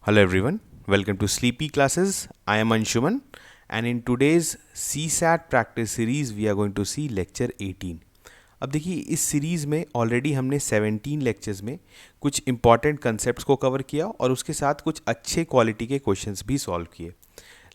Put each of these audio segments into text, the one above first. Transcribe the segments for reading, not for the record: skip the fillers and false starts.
Hello everyone, welcome to Sleepy Classes. I am Anshuman and in today's CSAT practice series we are going to see lecture 18. अब देखिए इस series में already हमने 17 lectures में कुछ important concepts को cover किया और उसके साथ कुछ अच्छे क्वालिटी के क्वेश्चंस भी सॉल्व किए।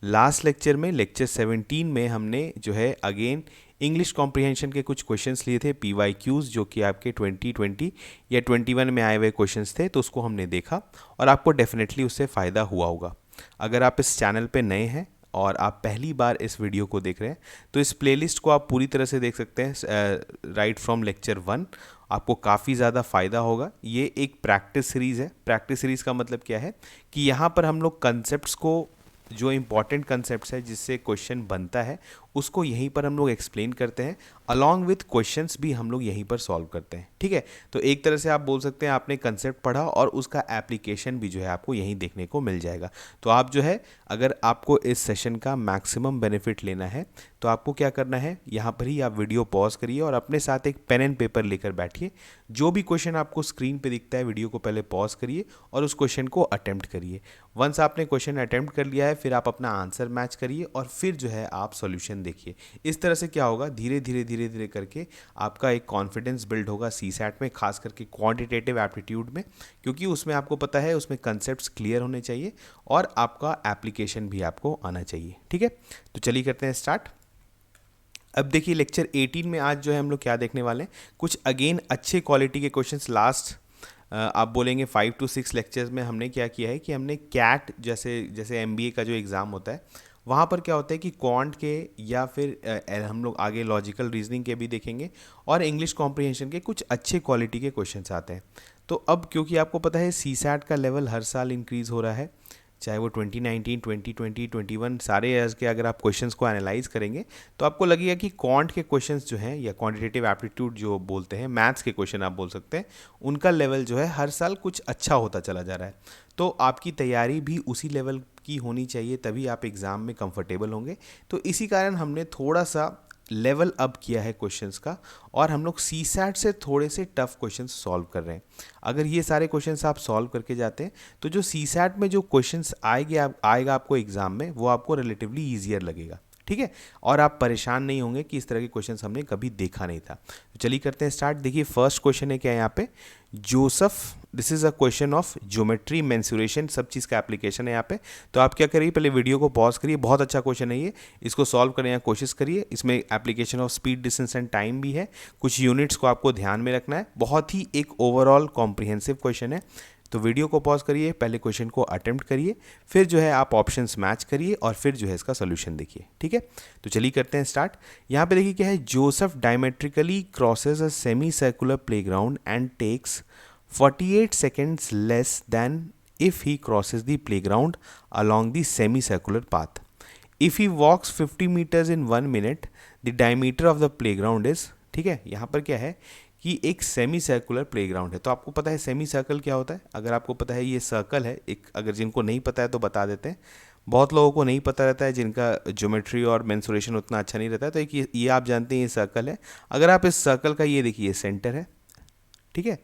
लास्ट लेक्चर में लेक्चर 17 में हमने जो है अगेन इंग्लिश कॉम्प्रिहेंशन के कुछ क्वेश्चंस लिए थे PYQs जो कि आपके 2020 या 21 में आए हुए क्वेश्चंस थे, तो उसको हमने देखा और आपको डेफिनेटली उससे फ़ायदा हुआ होगा। अगर आप इस चैनल पे नए हैं और आप पहली बार इस वीडियो को देख रहे हैं तो इस प्लेलिस्ट को आप पूरी तरह से देख सकते हैं राइट फ्रॉम लेक्चर 1। आपको काफ़ी ज़्यादा फ़ायदा होगा। ये एक प्रैक्टिस सीरीज़ है। प्रैक्टिस सीरीज़ का मतलब क्या है कि यहाँ पर हम लोग कंसेप्ट्स को, जो इम्पॉर्टेंट कंसेप्ट्स है जिससे क्वेश्चन बनता है, उसको यहीं पर हम लोग एक्सप्लेन करते हैं। अलॉन्ग विथ क्वेश्चंस भी हम लोग यहीं पर सॉल्व करते हैं। ठीक है, तो एक तरह से आप बोल सकते हैं आपने कंसेप्ट पढ़ा और उसका एप्लीकेशन भी जो है आपको यहीं देखने को मिल जाएगा। तो आप जो है, अगर आपको इस सेशन का मैक्सिमम बेनिफिट लेना है तो आपको क्या करना है, यहाँ पर ही आप वीडियो पॉज करिए और अपने साथ एक पेन एंड पेपर लेकर बैठिए। जो भी क्वेश्चन आपको स्क्रीन पे दिखता है, वीडियो को पहले पॉज करिए और उस क्वेश्चन को अटेम्प्ट करिए। वंस आपने क्वेश्चन अटेम्प्ट कर लिया है, फिर आप अपना आंसर मैच करिए और फिर जो है आप सॉल्यूशन देखिए। इस तरह से क्या होगा, धीरे धीरे धीरे धीरे करके आपका एक कॉन्फिडेंस बिल्ड होगा सीसैट में, खास करके क्वांटिटेटिव एप्टीट्यूड में, क्योंकि उसमें आपको पता है उसमें कंसेप्ट्स क्लियर होने चाहिए और आपका एप्लीकेशन भी आपको आना चाहिए। ठीक है, तो चलिए करते हैं स्टार्ट। अब देखिए लेक्चर 18 में आज जो है हम लोग क्या देखने वाले हैं, कुछ अगेन अच्छे क्वालिटी के क्वेश्चंस। लास्ट आप बोलेंगे 5 to 6 लेक्चर्स में हमने क्या किया है कि हमने कैट जैसे MBA का जो एग्ज़ाम होता है वहाँ पर क्या होता है कि क्वांट के या फिर हम लोग आगे लॉजिकल रीजनिंग के भी देखेंगे और इंग्लिश कॉम्प्रिहेंशन के कुछ अच्छे क्वालिटी के क्वेश्चंस आते हैं। तो अब क्योंकि आपको पता है सीसैट का लेवल हर साल इंक्रीज़ हो रहा है, चाहे वो 2019, 2020, 21 सारे ईयर्स के अगर आप क्वेश्चंस को एनालाइज करेंगे तो आपको लगेगा कि क्वांट के क्वेश्चंस जो हैं या क्वांटिटेटिव एप्टीट्यूड जो बोलते हैं, मैथ्स के क्वेश्चन आप बोल सकते हैं, उनका लेवल जो है हर साल कुछ अच्छा होता चला जा रहा है। तो आपकी तैयारी भी उसी लेवल की होनी चाहिए, तभी आप एग्ज़ाम में कंफर्टेबल होंगे। तो इसी कारण हमने थोड़ा सा लेवल अप किया है क्वेश्चंस का और हम लोग सीसैट से थोड़े से टफ क्वेश्चंस सॉल्व कर रहे हैं। अगर ये सारे क्वेश्चंस आप सॉल्व करके जाते हैं तो जो सीसैट में जो क्वेश्चंस आएगा आपको एग्जाम में, वो आपको रिलेटिवली ईजियर लगेगा। ठीक है, और आप परेशान नहीं होंगे कि इस तरह के क्वेश्चंस हमने कभी देखा नहीं था। तो चलिए करते हैं स्टार्ट। देखिए फर्स्ट क्वेश्चन है क्या यहाँ पे, Joseph, this is a question of geometry mensuration, सब चीज़ का एप्लीकेशन है यहाँ पे। तो आप क्या करिए, पहले वीडियो को पॉज करिए, बहुत अच्छा क्वेश्चन है ये, इसको सॉल्व करने की कोशिश करिए। इसमें application of speed, distance and time भी है, कुछ यूनिट्स को आपको ध्यान में रखना है। बहुत ही एक ओवरऑल कॉम्प्रिहेंसिव क्वेश्चन है। तो वीडियो को पॉज करिए, पहले क्वेश्चन को अटेम्प्ट करिए, फिर जो है आप ऑप्शंस मैच करिए और फिर जो है इसका सोल्यूशन देखिए। ठीक है, तो चलिए करते हैं स्टार्ट। यहाँ पे देखिए क्या है, Joseph diametrically crosses a semi circular playground and takes 48 seconds less than if he crosses the playground along the semicircular path. If he walks 50 meters in 1 minute, the diameter of the playground is, ठीक है, यहाँ पर क्या है कि एक semi circular playground है। तो आपको पता है सेमी सर्कल क्या होता है, अगर आपको पता है ये सर्कल है एक, अगर जिनको नहीं पता है तो बता देते हैं। बहुत लोगों को नहीं पता रहता है, जिनका ज्योमेट्री और मेंसुरेशन उतना अच्छा नहीं रहता है। तो एक ये आप जानते हैं ये सर्कल है। अगर आप इस सर्कल का ये देखिए सेंटर है, ठीक है,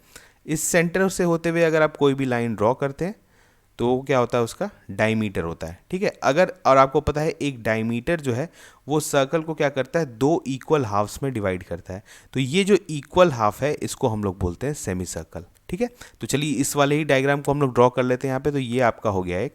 इस सेंटर से होते हुए अगर आप कोई भी लाइन ड्रॉ करते हैं तो वो क्या होता है, उसका डायमीटर होता है। ठीक है, अगर, और आपको पता है एक डायमीटर जो है वो सर्कल को क्या करता है, दो इक्वल हाफ्स में डिवाइड करता है। तो ये जो इक्वल हाफ है इसको हम लोग बोलते हैं सेमी सर्कल। ठीक है, तो चलिए इस वाले ही डायग्राम को हम लोग ड्रॉ कर लेते हैं यहाँ पे। तो ये आपका हो गया एक,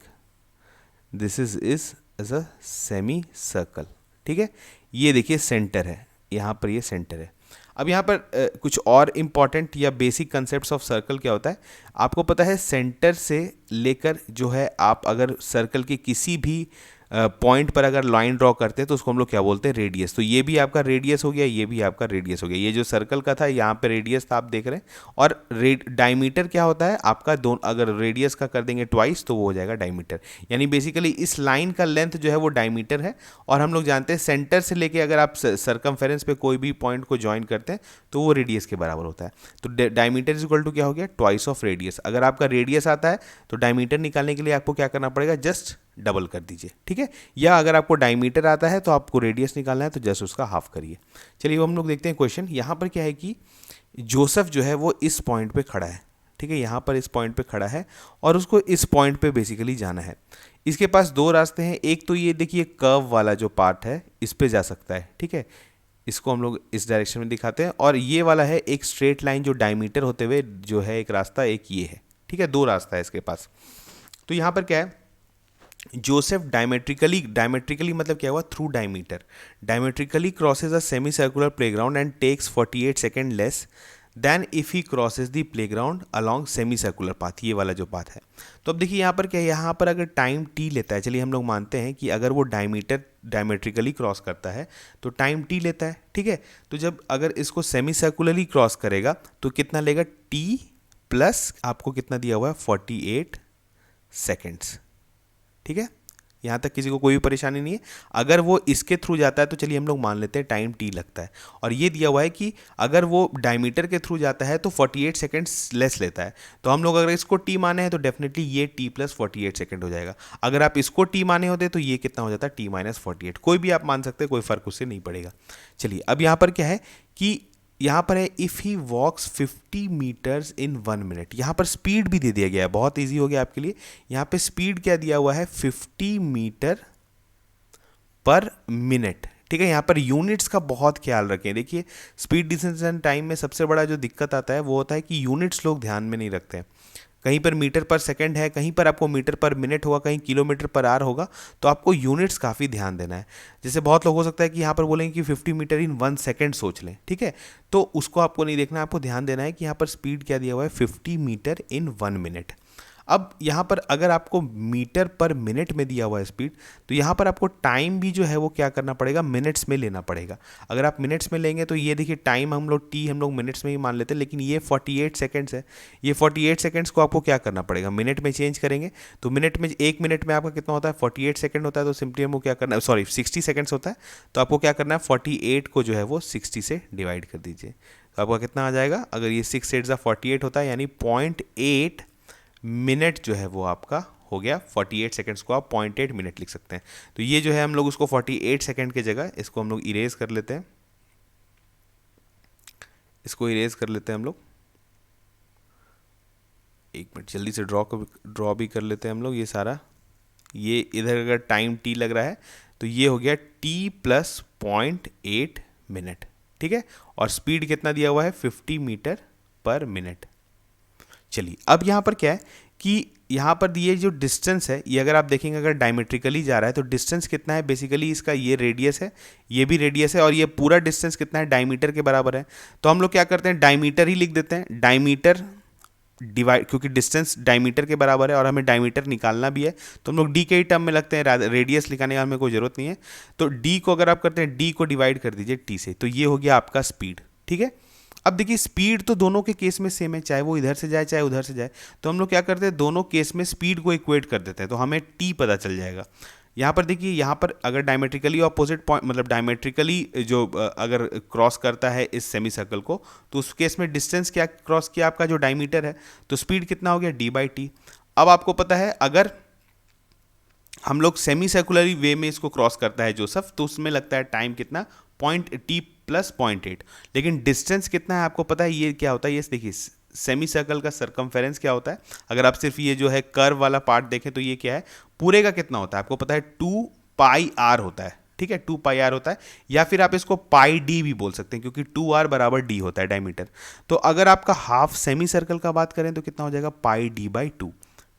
this is a semi circle. ठीक है, ये देखिए सेंटर है, यहाँ पर ये सेंटर है। अब यहाँ पर कुछ और इम्पॉर्टेंट या बेसिक कंसेप्ट्स ऑफ सर्कल क्या होता है, आपको पता है सेंटर से लेकर जो है आप अगर सर्कल के किसी भी पॉइंट पर अगर लाइन ड्रॉ करते हैं तो उसको हम लोग क्या बोलते हैं, रेडियस। तो ये भी आपका रेडियस हो गया, ये भी आपका रेडियस हो गया। ये जो सर्कल का था यहाँ पे रेडियस था, आप देख रहे हैं। और डायमीटर क्या होता है आपका, दोनों अगर रेडियस का कर देंगे ट्वाइस तो वो हो जाएगा डायमीटर। यानी बेसिकली इस लाइन का लेंथ जो है वो डायमीटर है। और हम लोग जानते हैं सेंटर से लेके अगर आप सर्कमफेरेंस पे कोई भी पॉइंट को ज्वाइन करते हैं तो वो रेडियस के बराबर होता है। तो डायमीटर इज इक्वल टू क्या हो गया, ट्वाइस ऑफ रेडियस। अगर आपका रेडियस आता है तो डायमीटर निकालने के लिए आपको क्या करना पड़ेगा, जस्ट डबल कर दीजिए। ठीक है, या अगर आपको डायमीटर आता है तो आपको रेडियस निकालना है तो जस्ट उसका हाफ करिए। चलिए हम लोग देखते हैं क्वेश्चन। यहाँ पर क्या है कि जोसेफ जो है वो इस पॉइंट पे खड़ा है। ठीक है, यहाँ पर इस पॉइंट पे खड़ा है और उसको इस पॉइंट पे बेसिकली जाना है। इसके पास दो रास्ते हैं, एक तो ये देखिए कर्व वाला जो पार्ट है इस पे जा सकता है, ठीक है, इसको हम लोग इस डायरेक्शन में दिखाते हैं, और ये वाला है एक स्ट्रेट लाइन जो डायमीटर होते हुए जो है एक रास्ता, एक ये है, ठीक है, दो रास्ता है इसके पास। तो यहाँ पर क्या है, जोसेफ डायमेट्रिकली मतलब क्या हुआ, through diameter, diametrically crosses a semi circular playground and takes 48 second less than if he crosses the playground along semi circular path, ये वाला जो पाथ है। तो अब देखिए यहाँ पर क्या है, यहाँ पर अगर टाइम टी लेता है, चलिए हम लोग मानते हैं कि अगर वो डायमेट्रिकली क्रॉस करता है तो टाइम टी लेता है, ठीक है। तो जब अगर इसको सेमी सर्कुलरली क्रॉस करेगा तो कितना लेगा, टी प्लस आपको कितना दिया हुआ है 48 सेकेंड्स, ठीक है। यहाँ तक किसी को कोई भी परेशानी नहीं है। अगर वो इसके थ्रू जाता है तो चलिए हम लोग मान लेते हैं टाइम टी लगता है, और ये दिया हुआ है कि अगर वो डायमीटर के थ्रू जाता है तो 48 सेकेंड्स लेस लेता है। तो हम लोग अगर इसको टी माने हैं तो डेफिनेटली ये टी प्लस 48 सेकेंड हो जाएगा। अगर आप इसको टी माने होते तो ये कितना हो जाता है, टी माइनस 48। कोई भी आप मान सकते हैं, कोई फर्क उससे नहीं पड़ेगा। चलिए अब यहाँ पर क्या है कि यहाँ पर है if he walks 50 meters in 1 minute, यहाँ पर स्पीड भी दे दिया गया है, बहुत इजी हो गया आपके लिए। यहाँ पे स्पीड क्या दिया हुआ है, 50 मीटर पर मिनट, ठीक है। यहाँ पर यूनिट्स का बहुत ख्याल रखें। देखिए स्पीड, डिस्टेंस एंड टाइम में सबसे बड़ा जो दिक्कत आता है वो होता है कि यूनिट्स लोग ध्यान में नहीं रखते हैं। कहीं पर मीटर पर सेकंड है, कहीं पर आपको मीटर पर मिनट होगा, कहीं किलोमीटर पर आवर होगा, तो आपको यूनिट्स काफ़ी ध्यान देना है। जैसे बहुत लोग हो सकता है कि यहाँ पर बोलेंगे कि 50 मीटर इन 1 सेकंड सोच लें, ठीक है, तो उसको आपको नहीं देखना है, आपको ध्यान देना है कि यहाँ पर स्पीड क्या दिया हुआ है, 50 मीटर इन 1 मिनट। अब यहाँ पर अगर आपको मीटर पर मिनट में दिया हुआ है स्पीड, तो यहाँ पर आपको टाइम भी जो है वो क्या करना पड़ेगा, मिनट्स में लेना पड़ेगा। अगर आप मिनट्स में लेंगे तो ये देखिए टाइम हम लोग मिनट्स में ही मान लेते हैं, लेकिन ये 48 सेकेंड्स है। ये 48 सेकेंड्स को आपको क्या करना पड़ेगा, मिनट में चेंज करेंगे। तो मिनट में, 1 मिनट में आपका कितना होता है, 48 सेकेंड होता है। तो सिंपली हमको क्या करना है, सॉरी 60 सेकेंड्स होता है। तो आपको क्या करना है, 48 को जो है वो 60 से डिवाइड कर दीजिए, तो आपका कितना आ जाएगा, अगर ये 6 8 48 होता है, यानी 0.8 मिनट जो है वो आपका हो गया। 48 सेकेंड्स को आप 0.8 मिनट लिख सकते हैं। तो ये जो है हम लोग उसको 48 सेकेंड की जगह इसको हम लोग इरेज कर लेते हैं, इसको इरेज कर लेते हैं हम लोग। एक मिनट जल्दी से ड्रॉ भी कर लेते हैं हम लोग ये सारा। ये इधर अगर टाइम टी लग रहा है तो ये हो गया टी प्लस 0.8 मिनट, ठीक है। और स्पीड कितना दिया हुआ है, 50 मीटर पर मिनट। चलिए अब यहाँ पर क्या है कि यहाँ पर ये जो डिस्टेंस है, ये अगर आप देखेंगे अगर डायमेट्रिकली जा रहा है तो डिस्टेंस कितना है, बेसिकली इसका ये रेडियस है, ये भी रेडियस है, और ये पूरा डिस्टेंस कितना है, डायमीटर के बराबर है। तो हम लोग क्या करते हैं, डायमीटर ही लिख देते हैं, डायमीटर डिवाइड, क्योंकि डिस्टेंस डायमीटर के बराबर है और हमें डायमीटर निकालना भी है, तो हम लोग डी के ही टर्म में लगते हैं, रेडियस लिखाने का हमें कोई ज़रूरत नहीं है। तो डी को अगर आप करते हैं, डी को डिवाइड कर दीजिए टी से, तो ये हो गया आपका स्पीड, ठीक है। अब देखिए स्पीड तो दोनों के केस में सेम है, चाहे वो इधर से जाए चाहे उधर से जाए। तो हम लोग क्या करते हैं, दोनों केस में स्पीड को इक्वेट कर देते हैं, तो हमें टी पता चल जाएगा। यहाँ पर देखिए, यहाँ पर अगर डायमेट्रिकली ऑपोजिट पॉइंट, मतलब डायमेट्रिकली जो अगर क्रॉस करता है इस सेमी सर्कल को, तो उस केस में डिस्टेंस क्या क्रॉस किया, आपका जो डायमीटर है, तो स्पीड कितना हो गया, डी बाई टी। अब आपको पता है अगर हम लोग सेमी सर्कुलरी वे में इसको क्रॉस करता है जोसेफ, तो उसमें लगता है टाइम कितना, पॉइंट टी प्लस 0.8। लेकिन डिस्टेंस कितना है आपको पता है, ये क्या होता है, ये देखिए सेमी सर्कल का सरकमफेरेंस क्या होता है। अगर आप सिर्फ ये जो है कर्व वाला पार्ट देखें तो ये क्या है, पूरे का कितना होता है आपको पता है, 2 पाई आर होता है, ठीक है, 2 पाई आर होता है, या फिर आप इसको पाई डी भी बोल सकते हैं, क्योंकि 2 आर बराबर डी होता है डायमीटर। तो अगर आपका हाफ सेमी सर्कल का बात करें तो कितना हो जाएगा, पाई डी बाई 2,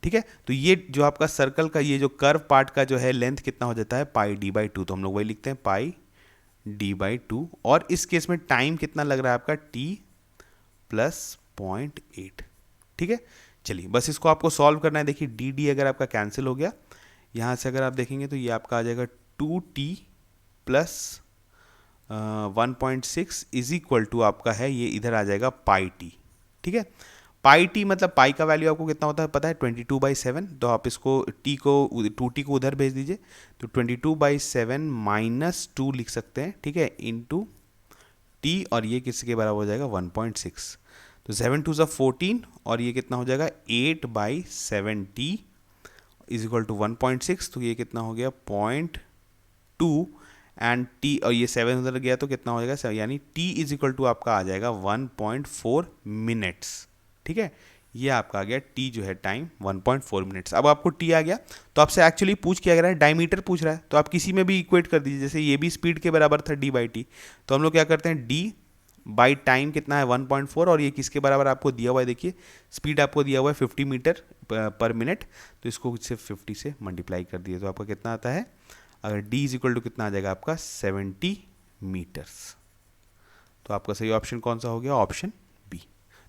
ठीक है। तो ये जो आपका सर्कल का ये जो कर्व पार्ट का जो है लेंथ कितना हो जाता है, पाई डी बाई 2। तो हम लोग वही लिखते हैं, पाई डी बाई 2, और इस केस में टाइम कितना लग रहा है आपका, टी प्लस 0.8, ठीक है। चलिए बस इसको आपको सॉल्व करना है। देखिए डी डी अगर आपका कैंसिल हो गया, यहाँ से अगर आप देखेंगे तो ये आपका आ जाएगा 2t plus 1.6 is equal to आपका है, ये इधर आ जाएगा पाई टी, ठीक है। पाई टी मतलब पाई का वैल्यू आपको कितना होता है पता है, 22/7। तो आप इसको टी को 2t को उधर भेज दीजिए, तो 22/7 माइनस 2 लिख सकते हैं, ठीक है, इंटू टी, और ये किसके बराबर हो जाएगा, 1.6। तो 7 2 ज़ा 14, और ये कितना हो जाएगा, 8/7t इज इक्वल टू 1.6। तो ये कितना हो गया, 0.2, एंड टी, और ये 7 उधर गया तो कितना हो जाएगा, यानी टी इज इक्वल टू आपका आ जाएगा 1.4 मिनट्स, ठीक है। ये आपका आ गया टी जो है टाइम 1.4 मिनट्स। अब आपको टी आ गया तो आपसे एक्चुअली पूछ क्या रहा है, डायमीटर पूछ रहा है, तो आप किसी में भी इक्वेट कर दीजिए। जैसे ये भी स्पीड के बराबर था डी बाई टी, तो हम लोग क्या करते हैं, डी बाई टाइम कितना है 1.4, और ये किसके बराबर आपको दिया हुआ है, देखिए स्पीड आपको दिया हुआ है 50 मीटर पर मिनट, तो इसको सिर्फ 50 से मल्टीप्लाई कर दिए तो आपका कितना आता है, अगर d इज इक्वल टू कितना आ जाएगा आपका 70 मीटर्स। तो आपका सही ऑप्शन कौन सा हो गया, ऑप्शन बी।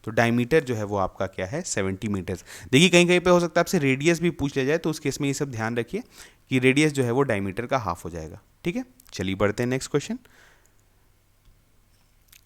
तो डायमीटर जो है वो आपका क्या है 70 मीटर्स। देखिए कहीं कहीं पे हो सकता है आपसे रेडियस भी पूछ लिया जाए, तो उस केस में ये सब ध्यान रखिए कि रेडियस जो है वो डायमीटर का हाफ हो जाएगा। ठीक है, चलिए बढ़ते हैं नेक्स्ट क्वेश्चन।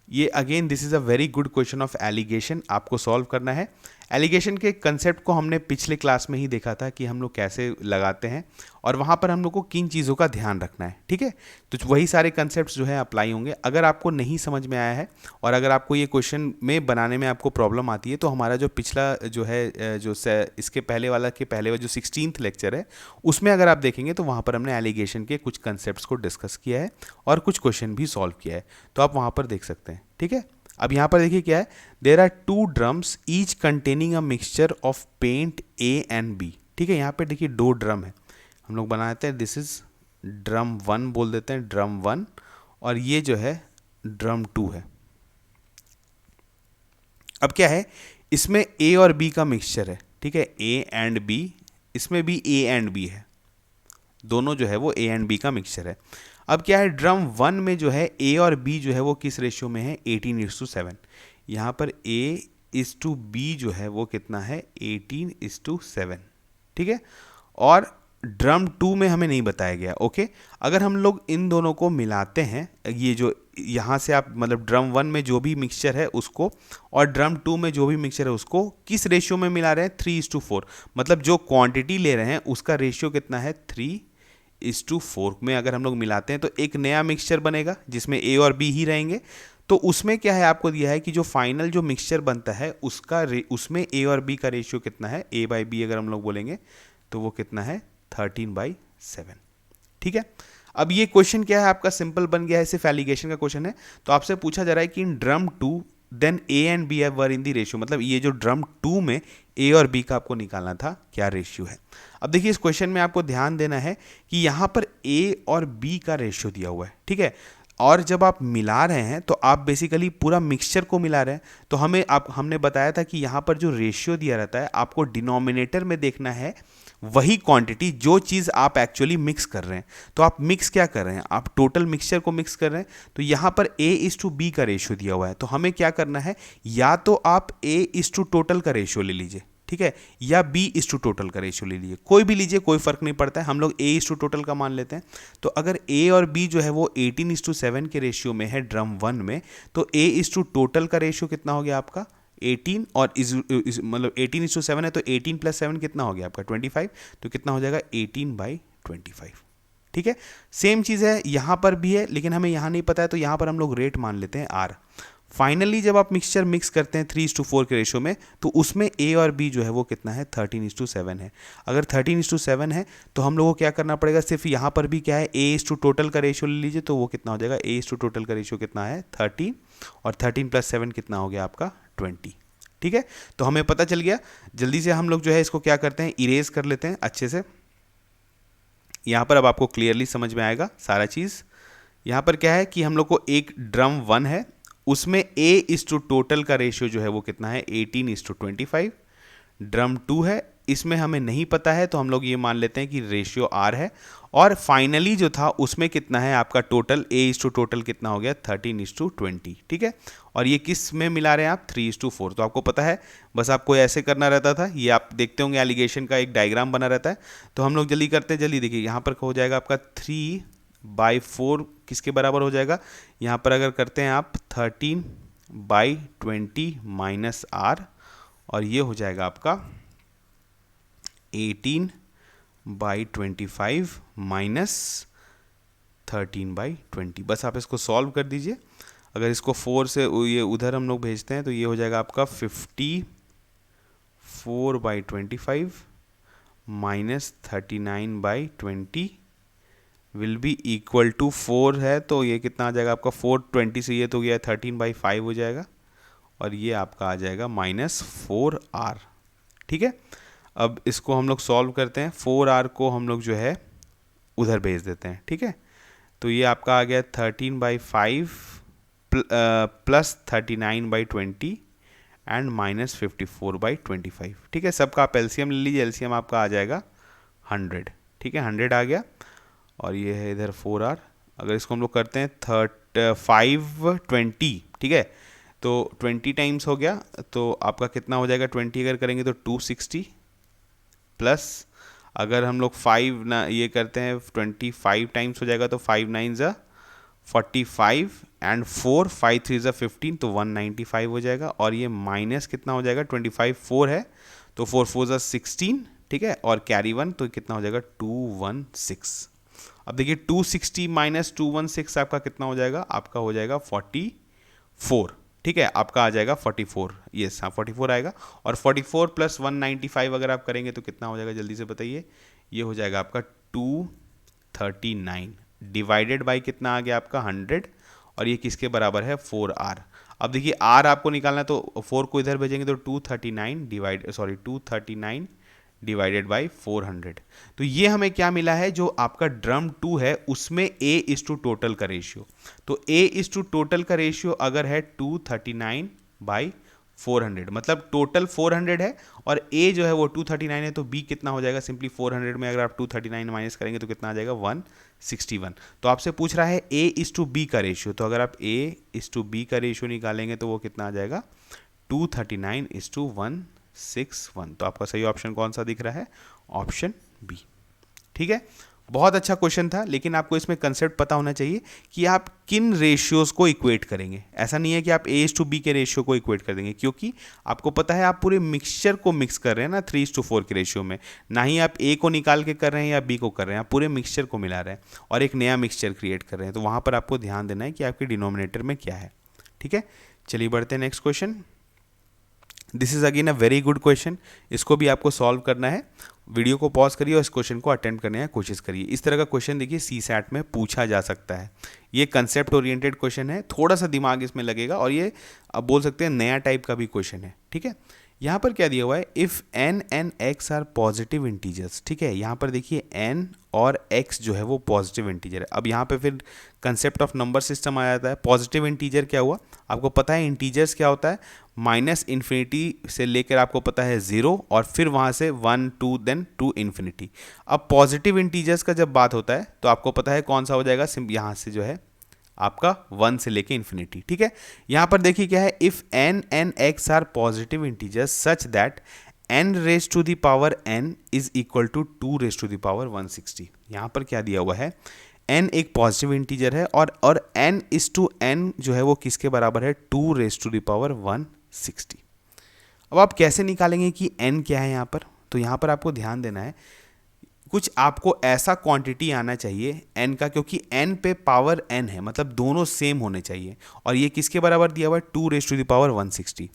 ये again this is a very good question of alligation, आपको सॉल्व करना है। एलिगेशन के कंसेप्ट को हमने पिछले क्लास में ही देखा था कि हम लोग कैसे लगाते हैं, और वहाँ पर हम लोग को किन चीज़ों का ध्यान रखना है। ठीक है, तो वही सारे कंसेप्ट्स जो है अप्लाई होंगे। अगर आपको नहीं समझ में आया है और अगर आपको ये क्वेश्चन में बनाने में आपको प्रॉब्लम आती है, तो हमारा जो पिछला जो है जो इसके पहले वाला के पहले जो 16th लेक्चर है, उसमें अगर आप देखेंगे तो वहाँ पर हमने एलिगेशन के कुछ कंसेप्ट्स को डिस्कस किया है और कुछ क्वेश्चन भी सॉल्व किया है, तो आप वहाँ पर देख सकते हैं। ठीक है, अब यहाँ पर देखिए क्या है, there are 2 drums each containing a mixture of paint A and B. ठीक है, यहाँ पे देखिए 2 ड्रम है, हम लोग बना देते हैं, दिस इज ड्रम 1 बोल देते हैं, ड्रम 1, और ये जो है ड्रम 2 है। अब क्या है, इसमें ए और बी का मिक्सचर है। ठीक है, ए एंड बी, इसमें भी ए एंड बी है, दोनों जो है वो ए एंड बी का मिक्सचर है। अब क्या है, ड्रम 1 में जो है ए और बी जो है वो किस रेशियो में है, 18:7। यहाँ पर A:B जो है वो कितना है, 18:7। ठीक है, और ड्रम 2 में हमें नहीं बताया गया। ओके, अगर हम लोग इन दोनों को मिलाते हैं, ये जो यहाँ से आप मतलब ड्रम 1 में जो भी मिक्सचर है उसको और ड्रम 2 में जो भी मिक्सचर है उसको किस रेशियो में मिला रहे हैं, 3:4। मतलब जो क्वांटिटी ले रहे हैं उसका रेशियो कितना है, 3:4 में अगर हम लोग मिलाते हैं तो एक नया मिक्सचर बनेगा जिसमें ए और बी ही रहेंगे। तो उसमें क्या है, आपको दिया है कि जो फाइनल जो मिक्सचर बनता है उसका उसमें ए और बी का रेशियो कितना है, ए बाई बी अगर हम लोग बोलेंगे तो वो कितना है, 13/7। ठीक है, अब ये क्वेश्चन क्या है आपका, सिंपल बन गया है, सिर्फ एलिगेशन का क्वेश्चन है। तो आपसे पूछा जा रहा है कि in drum 2 then A and B were in the ratio, मतलब ये जो ड्रम 2 में ए और बी का आपको निकालना था, क्या रेशियो है। अब देखिए इस क्वेश्चन में आपको ध्यान देना है कि यहाँ पर ए और बी का रेशियो दिया हुआ है। ठीक है, और जब आप मिला रहे हैं तो आप बेसिकली पूरा मिक्सचर को मिला रहे हैं, तो हमने बताया था कि यहाँ पर जो रेशियो दिया रहता है आपको डिनोमिनेटर में देखना है वही क्वांटिटी जो चीज़ आप एक्चुअली मिक्स कर रहे हैं। तो आप मिक्स क्या कर रहे हैं, आप टोटल मिक्सचर को मिक्स कर रहे हैं। तो यहाँ पर A:B का रेशियो दिया हुआ है, तो हमें क्या करना है, या तो आप A:टोटल का रेशियो ले लीजिए, ठीक है, या B:टोटल का रेशियो ले लीजिए, कोई भी लीजिए, कोई फर्क नहीं पड़ता है, हम लोग A:टोटल का मान लेते हैं। तो अगर A और B जो है वो 18:7 के रेशियो में है ड्रम 1 में, तो A:टोटल का रेशियो कितना हो गया आपका, 18, और मतलब 18:7 है तो 18 + 7 कितना हो गया आपका 25, तो कितना हो जाएगा 18/25। ठीक है, सेम चीज़ है यहाँ पर भी है, लेकिन हमें यहाँ नहीं पता है तो यहाँ पर हम लोग रेट मान लेते हैं R। फाइनली जब आप मिक्सचर मिक्स करते हैं 3:4 के रेशियो में, तो उसमें A और B जो है वो कितना है, 13:7 है। अगर 13:7 है तो हम लोगों को क्या करना पड़ेगा, सिर्फ यहाँ पर भी क्या है, A:टोटल का रेशियो ले लीजिए, तो वो कितना हो जाएगा, A:टोटल का रेशियो कितना है 13, और 13 + 7 कितना हो गया आपका 20। ठीक है, तो हमें पता चल गया। जल्दी से हम लोग जो है इसको क्या करते हैं, इरेज कर लेते हैं अच्छे से। यहाँ पर अब आपको क्लियरली समझ में आएगा सारा चीज़। यहाँ पर क्या है कि हम लोग को एक ड्रम 1 है, उसमें A:टोटल का रेशियो जो है वो कितना है, 18:25। ड्रम 2 है, इसमें हमें नहीं पता है तो हम लोग ये मान लेते हैं कि रेशियो R है। और फाइनली जो था उसमें कितना है आपका टोटल, A:टोटल कितना हो गया, 13:20। ठीक है, और ये किस में मिला रहे हैं आप, 3:4। तो आपको पता है, बस आपको ऐसे करना रहता था, ये आप देखते होंगे एलिगेशन का एक डायग्राम बना रहता है। तो हम लोग जल्दी करते हैं, जल्दी देखिए, यहाँ पर हो जाएगा आपका 3/4 किसके बराबर हो जाएगा, यहाँ पर अगर करते हैं आप 13/20 माइनस R, और ये हो जाएगा आपका 18/25 माइनस 13/20। बस आप इसको सॉल्व कर दीजिए। अगर इसको 4 से ये उधर हम लोग भेजते हैं तो ये हो जाएगा आपका 54/25 minus 39/20 will be equal to 4 है, तो ये कितना आ जाएगा आपका, 420 से ये तो गया 13/5 हो जाएगा, और ये आपका आ जाएगा -4R। ठीक है। अब इसको हम लोग सॉल्व करते हैं, 4r को हम लोग जो है उधर भेज देते हैं, ठीक है। तो ये आपका आ गया 13/5 प्लस 39/20 एंड माइनस 54/25, ठीक है। सबका आप एलसीएम ले लीजिए, एलसीएम आपका आ जाएगा 100, ठीक है, 100 आ गया। और ये है इधर 4r, अगर इसको हम लोग करते हैं 520, ठीक है, तो 20 टाइम्स हो गया, तो आपका कितना हो जाएगा, 20 अगर करेंगे तो 260 प्लस अगर हम लोग 5 ना ये करते हैं 25 टाइम्स हो जाएगा, तो 5 9 ज़ा 45 एंड 4 5 3 ज़ा 15, तो 195 हो जाएगा। और ये माइनस कितना हो जाएगा, 25 4 है तो 4 4 ज़ा 16, ठीक है, और कैरी 1 तो कितना हो जाएगा 216। अब देखिए 260 माइनस 216 आपका कितना हो जाएगा, आपका हो जाएगा 44, ठीक है, आपका आ जाएगा 44, यस हाँ 44 आएगा। और 44 प्लस 195 अगर आप करेंगे तो कितना हो जाएगा, जल्दी से बताइए। ये हो जाएगा आपका 239 डिवाइडेड बाई कितना आ गया आपका 100, और ये किसके बराबर है 4r। अब देखिए r आपको निकालना है, तो 4 को इधर भेजेंगे तो 239 डिवाइडेड बाई 400। तो ये हमें क्या मिला है, जो आपका ड्रम 2 है उसमें a इज टू टोटल का रेशियो, तो a इज टू टोटल का रेशियो अगर है 239/400, मतलब टोटल 400 है और a जो है वो 239 है, तो b कितना हो जाएगा, सिंपली 400 में अगर आप 239 माइनस करेंगे तो कितना आ जाएगा 161। तो आपसे पूछ रहा है a इज टू b का रेशियो, तो अगर आप a इज टू b का रेशियो निकालेंगे तो वो कितना आ जाएगा 239:161। तो आपका सही ऑप्शन कौन सा दिख रहा है, ऑप्शन बी, ठीक है। बहुत अच्छा क्वेश्चन था, लेकिन आपको इसमें कंसेप्ट पता होना चाहिए कि आप किन रेशियोज को इक्वेट करेंगे। ऐसा नहीं है कि आप a टू b के रेशियो को इक्वेट कर देंगे, क्योंकि आपको पता है आप पूरे मिक्सचर को मिक्स कर रहे हैं ना 3:4 के रेशियो में, ना ही आप a को निकाल के कर रहे हैं या b को कर रहे हैं, आप पूरे मिक्सचर को मिला रहे हैं और एक नया मिक्सचर क्रिएट कर रहे हैं। तो वहाँ पर आपको ध्यान देना है कि आपके डिनोमिनेटर में क्या है, ठीक है। चलिए बढ़ते हैं next question. This is again a very good question, इसको भी आपको सॉल्व करना है। वीडियो को पॉज करिए और इस क्वेश्चन को अटेम्प्ट करने की कोशिश करिए। इस तरह का क्वेश्चन देखिए सीसैट में पूछा जा सकता है। ये कंसेप्ट ओरिएंटेड क्वेश्चन है, थोड़ा सा दिमाग इसमें लगेगा और ये अब बोल सकते हैं नया टाइप का भी क्वेश्चन है, ठीक है। यहाँ पर क्या दिया हुआ है, if n and x are positive integers, ठीक है। यहाँ पर देखिए n और x जो है वो पॉजिटिव इंटीजर है। अब यहाँ पे फिर कंसेप्ट ऑफ नंबर सिस्टम आ जाता है। पॉजिटिव इंटीजर क्या हुआ, आपको पता है इंटीजर्स क्या होता है, माइनस इन्फिनिटी से लेकर आपको पता है 0 और फिर वहाँ से 1 2 देन टू इन्फिनिटी। अब पॉजिटिव इंटीजर्स का जब बात होता है तो आपको पता है कौन सा हो जाएगा, यहाँ से जो है आपका 1 से लेके इन्फिनिटी, ठीक है। यहाँ पर देखिए क्या है, if n and x are positive integers such that n raise to the power n is equal to 2 raise to the power 160। यहाँ पर क्या दिया हुआ है, n एक पॉजिटिव इंटीजर है और n इज टू n जो है वो किसके बराबर है, 2 रेज टू द पावर 160। अब आप कैसे निकालेंगे कि n क्या है यहाँ पर, तो यहाँ पर आपको ध्यान देना है, कुछ आपको ऐसा क्वांटिटी आना चाहिए n का, क्योंकि n पे पावर n है, मतलब दोनों सेम होने चाहिए और ये किसके बराबर दिया हुआ है 2 रेज टू द पावर 160।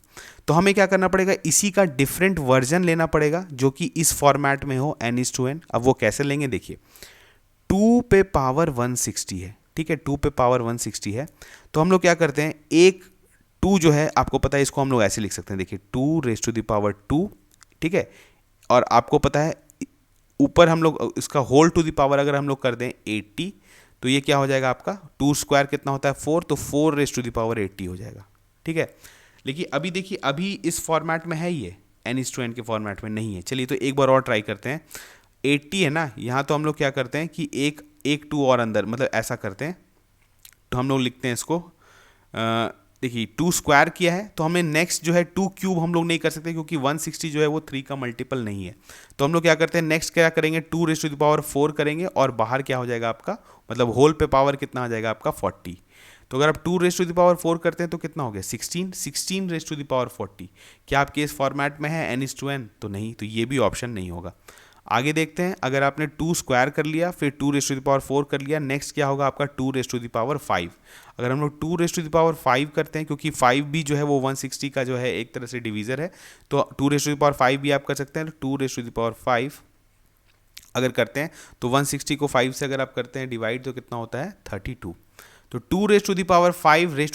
तो हमें क्या करना पड़ेगा, इसी का डिफरेंट वर्जन लेना पड़ेगा जो कि इस फॉर्मेट में हो n इज टू n। अब वो कैसे लेंगे, देखिए 2 पे पावर 160 है, ठीक है, 2 पे पावर 160 है, तो हम लोग क्या करते हैं, एक 2 जो है आपको पता है इसको हम लोग ऐसे लिख सकते हैं, देखिए 2 रेज टू द पावर 2, ठीक है, और आपको पता है ऊपर हम लोग इसका होल टू द पावर अगर हम लोग कर दें 80, तो ये क्या हो जाएगा आपका 2 स्क्वायर कितना होता है 4, तो 4 रेज टू द पावर 80 हो जाएगा, ठीक है। लेकिन अभी देखिए अभी इस फॉर्मेट में है, ये n इज टू n के फॉर्मेट में नहीं है। चलिए तो एक बार और ट्राई करते हैं, 80 है ना, यहाँ तो हम लोग क्या करते हैं कि एक 2 और अंदर, मतलब ऐसा करते हैं, तो हम लोग लिखते हैं इसको, देखिए 2 स्क्वायर किया है, तो हमें नेक्स्ट जो है 2 क्यूब हम लोग नहीं कर सकते क्योंकि 160 जो है वो 3 का मल्टीपल नहीं है। तो हम लोग क्या करते हैं, नेक्स्ट क्या करेंगे, 2 रेज टू द पावर 4 करेंगे और बाहर क्या हो जाएगा आपका, मतलब होल पे पावर कितना आ जाएगा आपका 40। तो अगर आप 2 रेज टू द पावर 4 करते हैं तो कितना हो गया 16 रेज टू द पावर 40। क्या आपके इस फॉर्मेट में है n इज टू n, तो नहीं, तो ये भी ऑप्शन नहीं होगा। आगे देखते हैं, अगर आपने 2 स्क्वायर कर लिया फिर 2 रेज टू द पावर 4 कर लिया, नेक्स्ट क्या होगा आपका 2 रेज टू द पावर 5। अगर हम लोग 2 रेज टू द पावर 5 करते हैं, क्योंकि 5 भी जो है वो 160 का जो है एक तरह से डिवीज़र है, तो 2 रेज टू द पावर 5 भी आप कर सकते हैं। 2 रेज टू द पावर 5 अगर करते हैं तो 160 को 5 से अगर आप करते हैं डिवाइड तो कितना होता है 32। तो 2⁵ रेज टू द पावर 32,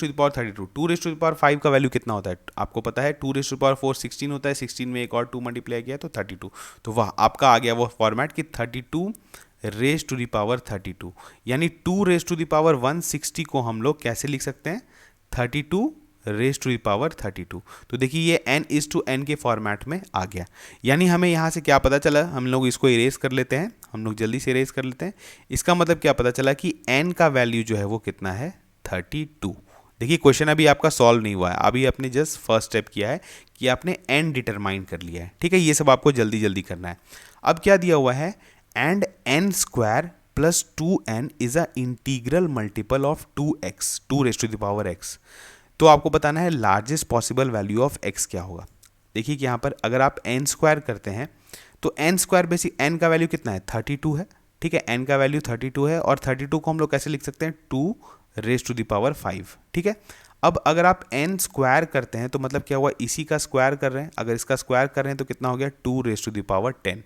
2⁵ का वैल्यू कितना होता है आपको पता है, 2⁴ 16 होता है, 16 में एक और 2 मल्टीप्लाई किया तो 32। तो वाह, आपका आ गया वो फॉर्मेट कि 32 रेज टू द पावर 32, यानी 2⁵ 160 को हम लोग कैसे लिख सकते हैं, 32 रेज टू द पावर 32। तो देखिए ये n/n के फॉर्मेट में आ गया। यानी हमें यहाँ से क्या पता चला, हम लोग इसको इरेज कर लेते हैं, हम लोग जल्दी से इरेज कर लेते हैं। इसका मतलब क्या पता चला कि n का वैल्यू जो है वो कितना है, 32। देखिए क्वेश्चन अभी आपका सॉल्व नहीं हुआ है, अभी आपने जस्ट फर्स्ट स्टेप किया है कि आपने n डिटरमाइन कर लिया है। ठीक है, ये सब आपको जल्दी जल्दी करना है। अब क्या दिया हुआ है, and n² + 2n is a integral multiple of 2x, 2⁵x। तो आपको बताना है largest possible value of x क्या होगा। देखिए कि यहाँ पर अगर आप n² करते हैं तो n² बेसिक n का वैल्यू कितना है, 32 है। ठीक है, n का वैल्यू 32 है और 32 को हम लोग कैसे लिख सकते हैं, 2⁵5। ठीक है, अब अगर आप n² करते हैं तो मतलब क्या हुआ, इसी का स्क्वायर कर रहे हैं, अगर इसका स्क्वायर कर रहे हैं तो कितना हो गया, 2⁻10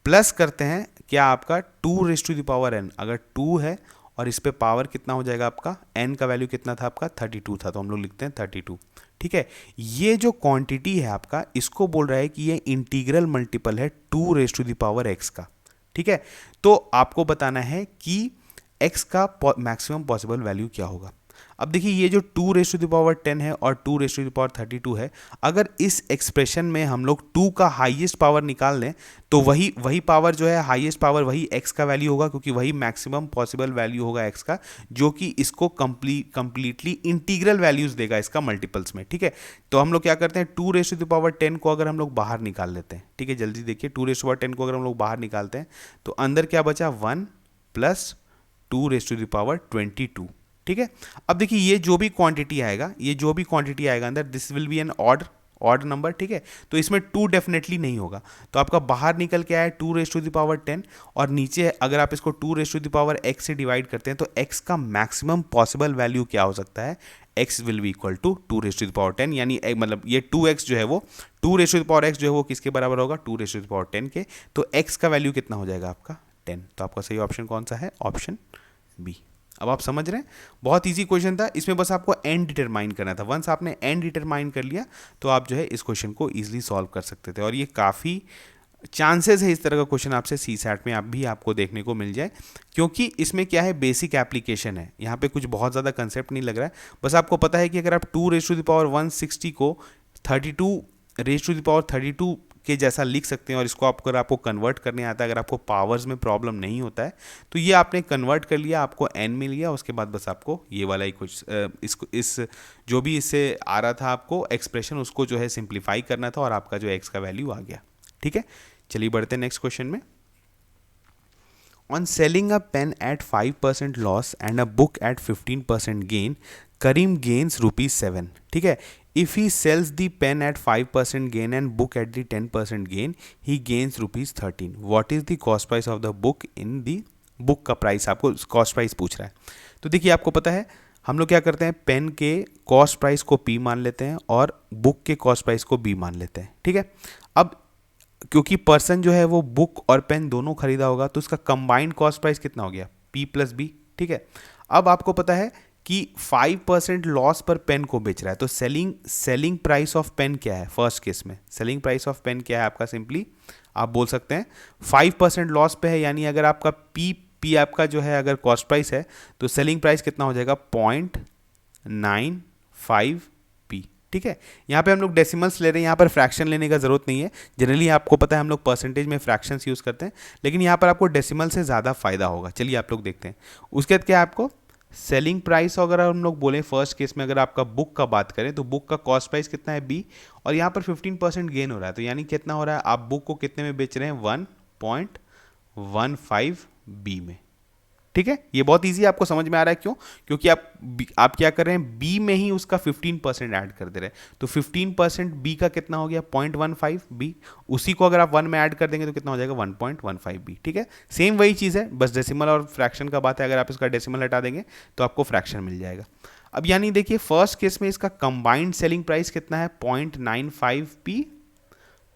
प्लस करते हैं क्या आपका 2⁻n, अगर 2 है और इस पे पावर कितना हो जाएगा आपका, n का वैल्यू कितना था आपका, 32 था, तो हम लोग लिखते हैं 32। ठीक है, ये जो क्वांटिटी है आपका, इसको बोल रहा है कि ये इंटीग्रल मल्टीपल है 2⁻x का। ठीक है, तो आपको बताना है कि x का मैक्सिमम पॉसिबल वैल्यू क्या होगा। अब देखिए ये जो 2⁻10 है और 2⁻32 है, अगर इस एक्सप्रेशन में हम लोग 2 का हाईएस्ट पावर निकाल लें तो वही पावर जो है हाईएस्ट पावर वही x का वैल्यू होगा, क्योंकि वही मैक्सिमम पॉसिबल वैल्यू होगा x का, जो कि इसको कंप्लीटली इंटीग्रल वैल्यूज देगा इसका मल्टीपल्स में। ठीक है, तो हम लोग क्या करते हैं, 2⁻10 को अगर हम लोग बाहर निकाल लेते हैं, ठीक है जल्दी देखिए, 2⁻10 को अगर हम लोग बाहर निकालते हैं तो अंदर क्या बचा, 1 + 2⁻22। ठीक है, अब देखिए ये जो भी क्वांटिटी आएगा अंदर, this will be an odd number. ठीक है, तो इसमें 2 डेफिनेटली नहीं होगा, तो आपका बाहर निकल के आया 2⁻10 और नीचे अगर आप इसको 2⁻x से डिवाइड करते हैं तो x का मैक्सिमम पॉसिबल वैल्यू क्या हो सकता है, x will be equal to 2⁻10, यानी मतलब ये 2x जो है वो 2⁻x जो है वो किसके बराबर होगा, 2⁻10 के। तो x का वैल्यू कितना हो जाएगा आपका, 10। तो आपका सही ऑप्शन कौन सा है, ऑप्शन बी। अब आप समझ रहे हैं, बहुत इजी क्वेश्चन था, इसमें बस आपको n डिटरमाइन करना था। वंस आपने n डिटरमाइन कर लिया तो आप जो है इस क्वेश्चन को इजीली सॉल्व कर सकते थे, और ये काफ़ी चांसेस है इस तरह का क्वेश्चन आपसे CSAT में आपको देखने को मिल जाए, क्योंकि इसमें क्या है, बेसिक एप्लीकेशन है, यहाँ पे कुछ बहुत ज़्यादा कंसेप्ट नहीं लग रहा है। बस आपको पता है कि अगर आप 2⁻160 को 32⁻32 के जैसा लिख सकते हैं, और इसको अगर आपको कन्वर्ट करने आता है, अगर आपको पावर्स में प्रॉब्लम नहीं होता है तो ये आपने कन्वर्ट कर लिया, आपको n मिल गया, उसके बाद बस आपको ये वाला ही कुछ इस जो भी इससे आ रहा था आपको एक्सप्रेशन, उसको जो है सिंप्लीफाई करना था और आपका जो x का वैल्यू आ गया। ठीक है, चलिए बढ़ते हैं नेक्स्ट क्वेश्चन में। On selling a pen at 5% loss and a book at 15% gain, Karim gains ₹7। ठीक है, if he sells the pen at 5% gain and book at the 10% gain, he gains ₹13। What is the cost price of the book in the book का price, आपको cost price पूछ रहा है। तो देखिए आपको पता है हम लोग क्या करते हैं, पेन के कॉस्ट प्राइस को P मान लेते हैं और बुक के कॉस्ट प्राइस को B मान लेते हैं। ठीक है, अब क्योंकि पर्सन जो है वो बुक और पेन दोनों खरीदा होगा तो उसका कंबाइंड कॉस्ट प्राइस कितना हो गया, P + B। ठीक है, अब आपको पता है कि 5% लॉस पर पेन को बेच रहा है, तो सेलिंग प्राइस ऑफ पेन क्या है, फर्स्ट केस में सेलिंग प्राइस ऑफ पेन क्या है आपका, सिंपली आप बोल सकते हैं 5% लॉस पे है, यानी अगर आपका P आपका जो है अगर कॉस्ट प्राइस है तो सेलिंग प्राइस कितना हो जाएगा, 0.95P। ठीक है, यहाँ पे हम लोग डेसिमल्स ले रहे हैं, यहाँ पर फ्रैक्शन लेने का जरूरत नहीं है। जनरली आपको पता है हम लोग परसेंटेज में फ्रैक्शंस यूज़ करते हैं, लेकिन यहाँ पर आपको डेसिमल से ज़्यादा फायदा होगा। चलिए आप लोग देखते हैं। उसके बाद क्या है, आपको सेलिंग प्राइस अगर हम लोग बोलें फर्स्ट केस में, अगर आपका बुक का बात करें तो बुक का कॉस्ट प्राइस कितना है, B, और यहाँ पर 15% गेन हो रहा है, तो यानी कितना हो रहा है, आप बुक को कितने में बेच रहे हैं, 1.15B में। ठीक है, ये बहुत इजी आपको समझ में आ रहा है, क्यों, क्योंकि आप क्या कर रहे हैं, बी में ही उसका 15% ऐड कर दे रहे हैं, तो 15% बी का कितना हो गया, 0.15B, उसी को अगर आप 1 में ऐड कर देंगे तो कितना हो जाएगा, 1.15B। ठीक है, सेम वही चीज़ है, बस डेसिमल और फ्रैक्शन का बात है, अगर आप इसका डेसिमल हटा देंगे तो आपको फ्रैक्शन मिल जाएगा। अब यानी देखिए फर्स्ट केस में इसका कंबाइंड सेलिंग प्राइस कितना है, 0.95P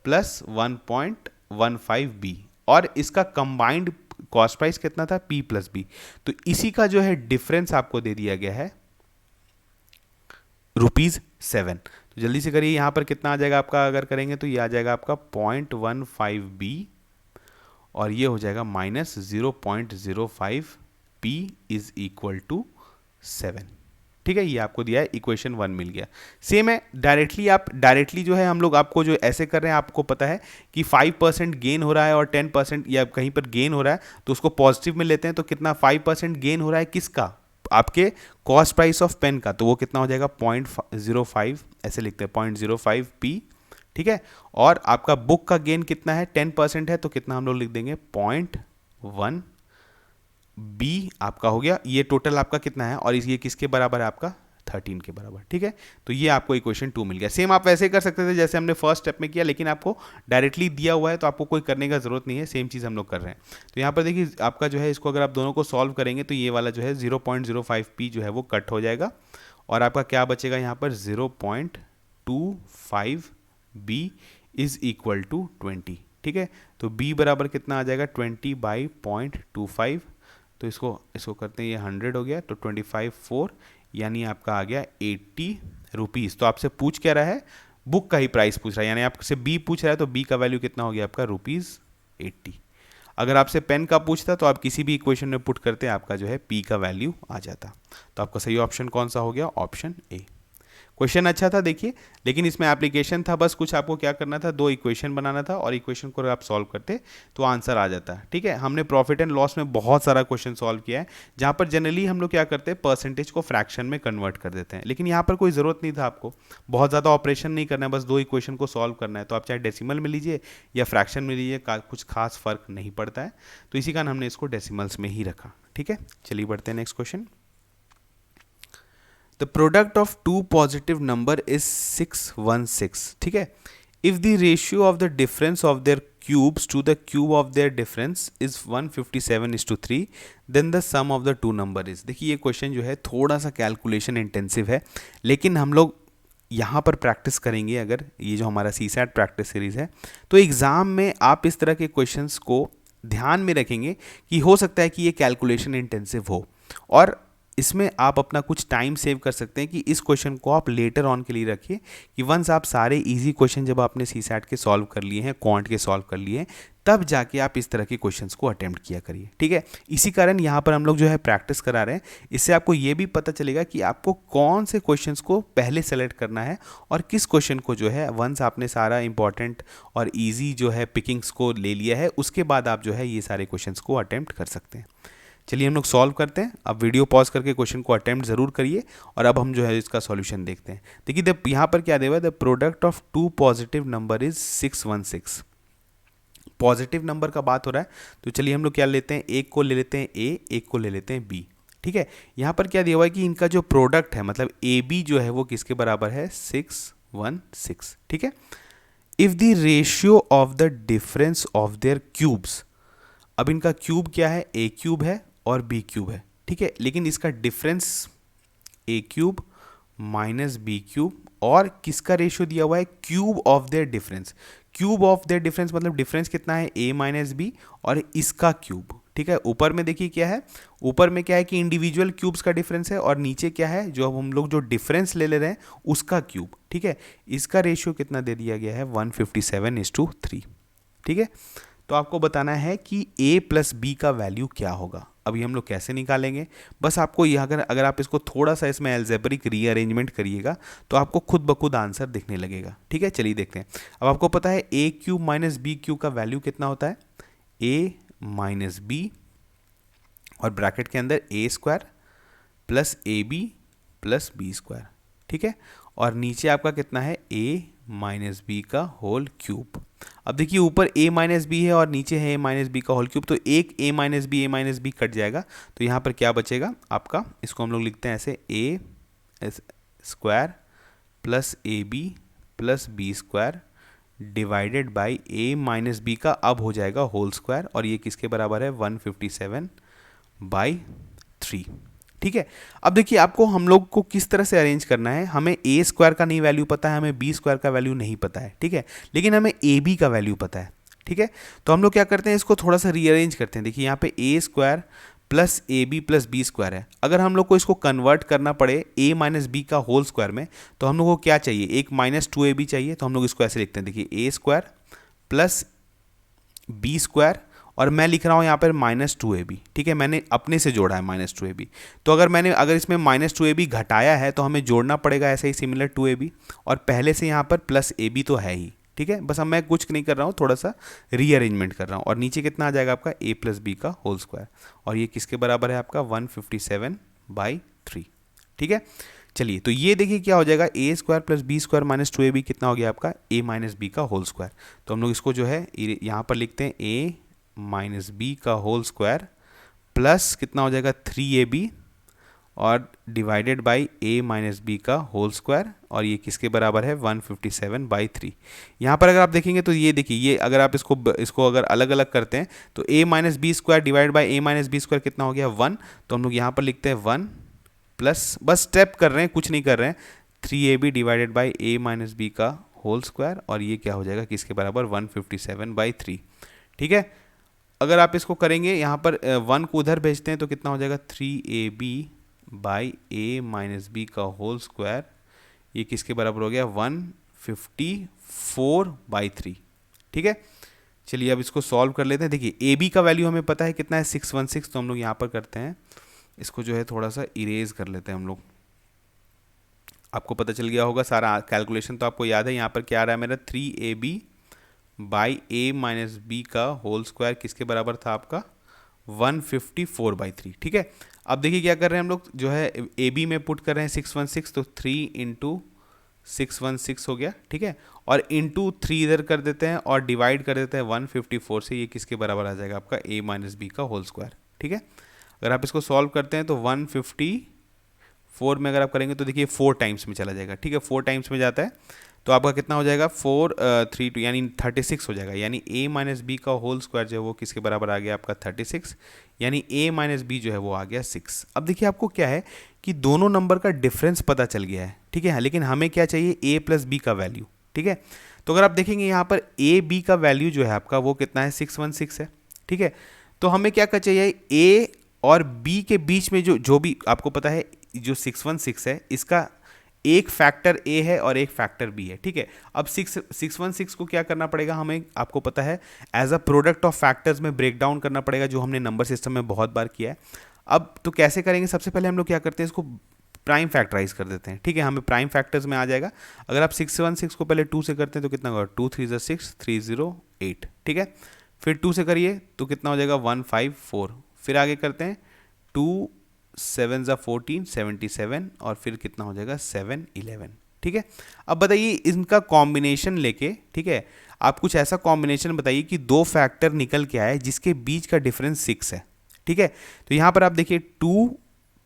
+ 1.15B, और इसका कंबाइंड कॉस्ट प्राइस कितना था, P प्लस बी। तो इसी का जो है डिफरेंस आपको दे दिया गया है ₹7। तो जल्दी से करिए, यहाँ पर कितना आ जाएगा आपका, अगर करेंगे तो ये आ जाएगा आपका 0.15B और ये हो जाएगा minus 0.05P is equal to 7। ठीक है, ये आपको दिया है, इक्वेशन 1 मिल गया। सेम है, डायरेक्टली जो है हम लोग आपको जो ऐसे कर रहे हैं, आपको पता है कि 5% गेन हो रहा है और 10% या कहीं पर गेन हो रहा है तो उसको पॉजिटिव में लेते हैं। तो कितना 5% गेन हो रहा है किसका, आपके कॉस्ट प्राइस ऑफ पेन का, तो वो कितना हो जाएगा 0.05, ऐसे लिखते हैं 0.05P। ठीक है, और आपका बुक का गेन कितना है, 10% है, तो कितना हम लोग लिख देंगे 0.1B आपका हो गया। ये टोटल आपका कितना है और ये किसके बराबर है आपका 13 के बराबर। ठीक है, तो ये आपको इक्वेशन 2 मिल गया। सेम आप वैसे कर सकते थे जैसे हमने फर्स्ट स्टेप में किया, लेकिन आपको डायरेक्टली दिया हुआ है तो आपको कोई करने का जरूरत नहीं है, सेम चीज़ हम लोग कर रहे हैं। तो यहाँ पर देखिए आपका जो है, इसको अगर आप दोनों को सॉल्व करेंगे तो ये वाला जो है 0.05P जो है वो कट हो जाएगा और आपका क्या बचेगा यहाँ पर 0.25B इज इक्वल टू 20। ठीक है, तो B बराबर कितना आ जाएगा 20/0.25, तो इसको करते हैं, ये 100 हो गया, तो 25/4 यानी आपका आ गया 80 रुपीज़। तो आपसे पूछ क्या रहा है, बुक का ही प्राइस पूछ रहा है, यानी आपसे B पूछ रहा है तो B का वैल्यू कितना हो गया आपका ₹80। अगर आपसे पेन का पूछता तो आप किसी भी इक्वेशन में पुट करते आपका जो है P का वैल्यू आ जाता। तो आपका सही ऑप्शन कौन सा हो गया, ऑप्शन ए। क्वेश्चन अच्छा था देखिए, लेकिन इसमें एप्लीकेशन था, बस कुछ आपको क्या करना था, 2 इक्वेशन बनाना था और इक्वेशन को अगर आप सॉल्व करते तो आंसर आ जाता है। ठीक है, हमने प्रॉफिट एंड लॉस में बहुत सारा क्वेश्चन सॉल्व किया है, जहाँ पर जनरली हम लोग क्या करते हैं, परसेंटेज को फ्रैक्शन में कन्वर्ट कर देते हैं, लेकिन यहाँ पर कोई ज़रूरत नहीं था, आपको बहुत ज़्यादा ऑपरेशन नहीं करना है, बस 2 इक्वेशन को सॉल्व करना है। तो आप चाहे डेसिमल में लीजिए या फ्रैक्शन में लीजिए, कुछ खास फर्क नहीं पड़ता है। तो इसी कारण हमने इसको डेसिमल्स में ही रखा। ठीक है, चलिए बढ़ते हैं next question. The product of two positive number is 616. ठीक है, if the ratio of the difference of their cubes to the cube of their difference is 157:3, then the sum of the two number is। देखिए ये question जो है थोड़ा सा calculation intensive है, लेकिन हम लोग यहाँ पर प्रैक्टिस करेंगे। अगर ये जो हमारा CSAT प्रैक्टिस सीरीज है, तो एग्ज़ाम में आप इस तरह के क्वेश्चंस को ध्यान में रखेंगे कि हो सकता है कि ये कैलकुलेशन इंटेंसिव हो, और इसमें आप अपना कुछ टाइम सेव कर सकते हैं कि इस क्वेश्चन को आप लेटर ऑन के लिए रखिए, कि वंस आप सारे इजी क्वेश्चन जब आपने CSAT के सॉल्व कर लिए हैं, क्वांट के सॉल्व कर लिए हैं, तब जाके आप इस तरह के क्वेश्चंस को अटेम्प्ट किया करिए। ठीक है, इसी कारण यहाँ पर हम लोग जो है प्रैक्टिस करा रहे हैं। इससे आपको ये भी पता चलेगा कि आपको कौन से क्वेश्चंस को पहले सेलेक्ट करना है और किस क्वेश्चन को जो है वंस आपने सारा इंपॉर्टेंट और ईजी जो है पिकिंग्स को ले लिया है, उसके बाद आप जो है ये सारे क्वेश्चंस को अटेम्प्ट कर सकते हैं। चलिए हम लोग सॉल्व करते हैं। अब वीडियो पॉज करके क्वेश्चन को अटेम्प्ट जरूर करिए और अब हम जो है इसका सॉल्यूशन देखते हैं। देखिए यहाँ पर क्या देवा है, the product of two positive number is 616। Positive number का बात हो रहा है, तो चलिए हम लोग क्या लेते हैं, एक को ले लेते हैं A, एक को ले लेते हैं B। ठीक है, यहाँ पर क्या दिया हुआ है कि इनका जो प्रोडक्ट है, मतलब AB जो है वो किसके बराबर है 616। ठीक है, if the ratio of the difference of their cubes, अब इनका क्यूब क्या है, A क्यूब है और B क्यूब है। ठीक है, लेकिन इसका difference A cube minus B cube, और किसका रेशियो दिया हुआ है, cube of their difference. Cube of their difference मतलब डिफरेंस कितना है A माइनस B और इसका क्यूब। ठीक है, ऊपर में देखिए क्या है, ऊपर में क्या है कि इंडिविजुअल क्यूब्स का डिफरेंस है, और नीचे क्या है, जो अब हम लोग जो डिफरेंस ले रहे हैं उसका क्यूब। ठीक है, इसका रेशियो कितना दे दिया गया है 157:3। ठीक है, तो आपको बताना है कि A प्लस B का वैल्यू क्या होगा। अभी हम लोग कैसे निकालेंगे, बस आपको यह अगर आप इसको थोड़ा सा इसमें एल्जेब्रिक रीअरेंजमेंट करिएगा तो आपको खुद ब खुद आंसर दिखने लगेगा। ठीक है, चलिए देखते हैं। अब आपको पता है A cube minus B cube का वैल्यू कितना होता है, A माइनस B और ब्रैकेट के अंदर A square plus AB plus B square. ठीक है, और नीचे आपका कितना है A माइनस B का होल क्यूब। अब देखिए ऊपर A माइनस बी है और नीचे है A माइनस बी का होल क्यूब, तो एक A माइनस बी कट जाएगा, तो यहाँ पर क्या बचेगा आपका, इसको हम लोग लिखते हैं ऐसे A square plus AB plus B square divided by A minus B का अब हो जाएगा होल स्क्वायर, और ये किसके बराबर है 157/3। ठीक है, अब देखिए आपको हम लोग को किस तरह से अरेंज करना है, हमें A स्क्वायर का नहीं वैल्यू पता है, हमें B स्क्वायर का वैल्यू नहीं पता है। ठीक है, लेकिन हमें AB का वैल्यू पता है। ठीक है। तो हम लोग क्या करते हैं, इसको थोड़ा सा रीअरेंज करते हैं। देखिए यहाँ पे A square plus A B plus B square है। अगर हम लोग को इसको कन्वर्ट करना पड़े ए माइनस बी का होल स्क्वायर में, तो हम लोग को क्या चाहिए, एक माइनस टू ए बी चाहिए। तो हम लोग इसको ऐसे लिखते हैं, देखिए ए स्क्वायर प्लस बी स्क्वायर, और मैं लिख रहा हूँ यहाँ पर माइनस टू ए बी, ठीक है, मैंने अपने से जोड़ा है माइनस टू ए बी। तो अगर इसमें माइनस टू ए बी घटाया है तो हमें जोड़ना पड़ेगा ऐसे ही सिमिलर टू ए बी, और पहले से यहाँ पर प्लस ए बी तो है ही, ठीक है। बस अब मैं कुछ नहीं कर रहा हूँ, थोड़ा सा रीअरेंजमेंट कर रहा हूँ। और नीचे कितना आ जाएगा आपका ए प्लस बी का होल स्क्वायर, और ये किसके बराबर है आपका 157/3, ठीक है। चलिए, तो ये देखिए क्या हो जाएगा, A square plus B square minus two A B कितना हो गया आपका ए माइनस बी का होल स्क्वायर। तो हम लोग इसको जो है यहाँ पर लिखते हैं ए माइनस बी का होल स्क्वायर प्लस कितना हो जाएगा 3ab और divided by A minus B का होल स्क्वायर, और ये किसके बराबर है 157/3। यहाँ पर अगर आप देखेंगे तो ये देखिए, ये अगर आप इसको अगर अलग अलग करते हैं तो A minus B square divide by A minus B square कितना हो गया 1। तो हम लोग यहाँ पर लिखते हैं 1 प्लस, बस स्टेप कर रहे हैं, कुछ नहीं कर रहे हैं, 3ab divided by A minus B का होल स्क्वायर, और ये क्या हो जाएगा किसके बराबर 157/3, ठीक है। अगर आप इसको करेंगे यहाँ पर 1 को उधर भेजते हैं तो कितना हो जाएगा 3ab by A minus B का होल स्क्वायर, ये किसके बराबर हो गया 154/3, ठीक है। चलिए अब इसको सॉल्व कर लेते हैं। देखिए ए बी का वैल्यू हमें पता है कितना है 616, तो हम लोग यहाँ पर करते हैं, इसको जो है थोड़ा सा इरेज कर लेते हैं हम लोग। आपको पता चल गया होगा सारा कैलकुलेशन, तो आपको याद है यहाँ पर क्या आ रहा है मेरा 3ab by A minus B का होल स्क्वायर किसके बराबर था आपका 154/3, ठीक है। अब देखिए क्या कर रहे हैं हम लोग, जो है ए बी में पुट कर रहे हैं 616, तो 3 इंटू 616 हो गया, ठीक है, और इंटू 3 इधर कर देते हैं और डिवाइड कर देते हैं 154 से, ये किसके बराबर आ जाएगा आपका ए माइनस बी का होल स्क्वायर, ठीक है। अगर आप इसको सॉल्व करते हैं तो 154 में अगर आप करेंगे तो देखिए 4 टाइम्स में चला जाएगा, ठीक है, 4 टाइम्स में जाता है, तो आपका कितना हो जाएगा 4 3 2 यानी 36 हो जाएगा, यानी a माइनस बी का होल स्क्वायर जो है वो किसके बराबर आ गया आपका 36, यानी a माइनस बी जो है वो आ गया 6। अब देखिए आपको क्या है कि दोनों नंबर का डिफरेंस पता चल गया है, ठीक है, लेकिन हमें क्या चाहिए a प्लस बी का वैल्यू, ठीक है। तो अगर आप देखेंगे यहाँ पर a b का वैल्यू जो है आपका वो कितना है 616 है, ठीक है। तो हमें क्या चाहिए a और b के बीच में जो भी आपको पता है जो 616 है, इसका एक फैक्टर a है और एक फैक्टर b है, ठीक है। अब 616 को क्या करना पड़ेगा हमें, आपको पता है as a product of factors में ब्रेक डाउन करना पड़ेगा, जो हमने नंबर सिस्टम में बहुत बार किया है। अब तो कैसे करेंगे, सबसे पहले हम लोग क्या करते हैं, इसको प्राइम फैक्टराइज कर देते हैं, ठीक है, हमें प्राइम फैक्टर्स में आ जाएगा। अगर आप 616 को पहले 2 से करते हैं तो कितना होगा 2 3 6 308, ठीक है। फिर 2 से करिए तो कितना हो जाएगा 154, फिर आगे करते हैं 2 7 14 77, और फिर कितना हो जाएगा 7 11, ठीक है। अब बताइए इनका कॉम्बिनेशन लेके, ठीक है, आप कुछ ऐसा कॉम्बिनेशन बताइए कि दो फैक्टर निकल के आए जिसके बीच का डिफरेंस 6 है, ठीक है। तो यहाँ पर आप देखिए 2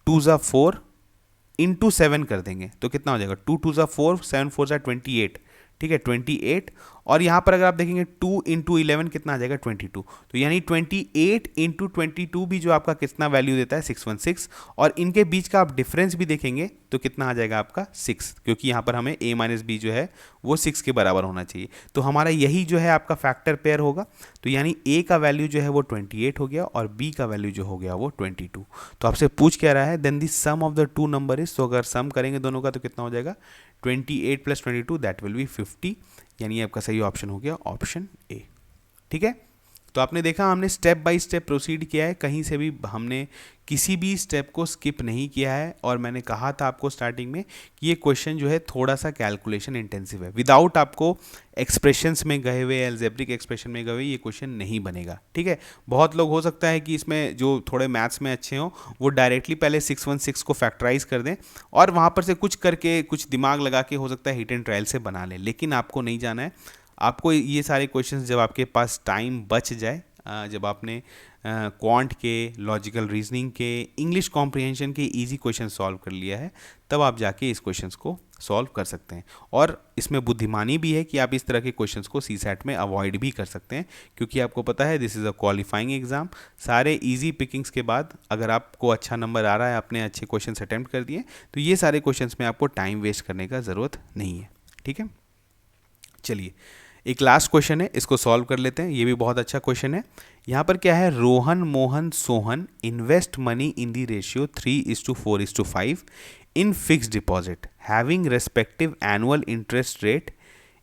2 4 इंटू 7 कर देंगे तो कितना हो जाएगा 2 2 4 7 4 28, ठीक है 28, और यहाँ पर अगर आप देखेंगे 2 इंटू 11 कितना आ जाएगा 22, तो यानी 28 इंटू 22 भी जो आपका कितना वैल्यू देता है 616, और इनके बीच का आप डिफरेंस भी देखेंगे तो कितना आ जाएगा आपका 6, क्योंकि यहाँ पर हमें a माइनस बी जो है वो 6 के बराबर होना चाहिए। तो हमारा यही जो है आपका फैक्टर पेयर होगा, तो यानी a का वैल्यू जो है वो 28 हो गया और b का वैल्यू जो हो गया वो 22। तो आपसे पूछ क्या रहा है, then the sum of the two number is, तो अगर सम करेंगे दोनों का तो कितना हो जाएगा 28 + 22 दैट विल बी 50, यानी आपका सही ऑप्शन हो गया ऑप्शन ए, ठीक है। तो आपने देखा हमने स्टेप बाय स्टेप प्रोसीड किया है, कहीं से भी हमने किसी भी स्टेप को स्किप नहीं किया है, और मैंने कहा था आपको स्टार्टिंग में कि ये क्वेश्चन जो है थोड़ा सा कैलकुलेशन इंटेंसिव है, विदाउट आपको एक्सप्रेशंस में गए हुए, एल्जेब्रिक एक्सप्रेशन में गए हुए ये क्वेश्चन नहीं बनेगा, ठीक है। बहुत लोग हो सकता है कि इसमें जो थोड़े मैथ्स में अच्छे हों वो डायरेक्टली पहले 616 को फैक्टराइज कर दें और वहाँ पर से कुछ करके कुछ दिमाग लगा के हो सकता है हिट एंड ट्रायल से बना लें, लेकिन आपको नहीं जाना है। आपको ये सारे क्वेश्चंस जब आपके पास टाइम बच जाए, जब आपने क्वांट के, लॉजिकल रीजनिंग के, इंग्लिश कॉम्प्रिहेंशन के इजी क्वेश्चन सॉल्व कर लिया है, तब आप जाके इस क्वेश्चंस को सॉल्व कर सकते हैं। और इसमें बुद्धिमानी भी है कि आप इस तरह के क्वेश्चंस को सीसैट में अवॉइड भी कर सकते हैं, क्योंकि आपको पता है this is a qualifying exam. सारे इजी पिकिंग्स के बाद अगर आपको अच्छा नंबर आ रहा है, आपने अच्छे क्वेश्चंस अटैम्प्ट कर दिए, तो ये सारे क्वेश्चंस में आपको टाइम वेस्ट करने का ज़रूरत नहीं है, ठीक है। चलिए एक लास्ट क्वेश्चन है, इसको सॉल्व कर लेते हैं, ये भी बहुत अच्छा क्वेश्चन है। यहाँ पर क्या है, Rohan Mohan Sohan invest money in the ratio 3:4:5 in fixed deposit having respective annual interest rate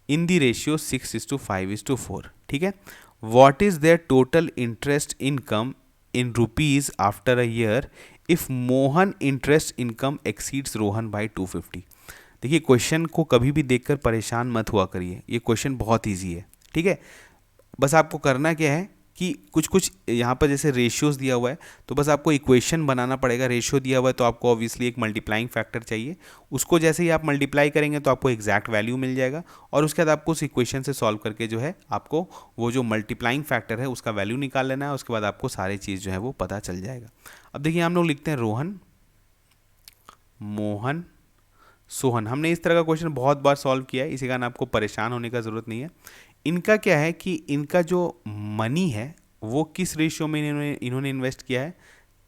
in the ratio 6:5:4। ठीक है, what is their total interest income in rupees after a year if Mohan interest income exceeds Rohan by 250। देखिए, question को कभी भी देखकर परेशान मत हुआ करिए, ये क्वेश्चन बहुत इजी है। ठीक है, बस आपको करना क्या है कि कुछ कुछ यहाँ पर जैसे रेशियोज दिया हुआ है, तो बस आपको इक्वेशन बनाना पड़ेगा। रेशियो दिया हुआ है तो आपको ऑब्वियसली एक मल्टीप्लाइंग फैक्टर चाहिए, उसको जैसे ही आप मल्टीप्लाई करेंगे तो आपको एग्जैक्ट वैल्यू मिल जाएगा, और उसके बाद आपको उस इक्वेशन से सॉल्व करके जो है आपको वो जो मल्टीप्लाइंग फैक्टर है उसका वैल्यू निकाल लेना है। उसके बाद आपको सारी चीज़ जो है वो पता चल जाएगा। अब देखिए, हम लोग लिखते हैं रोहन मोहन सोहन। हमने इस तरह का क्वेश्चन बहुत बार सॉल्व किया है, इसी कारण आपको परेशान होने का ज़रूरत नहीं है। इनका क्या है कि इनका जो मनी है वो किस रेशियो में इन्होंने इन्वेस्ट किया है,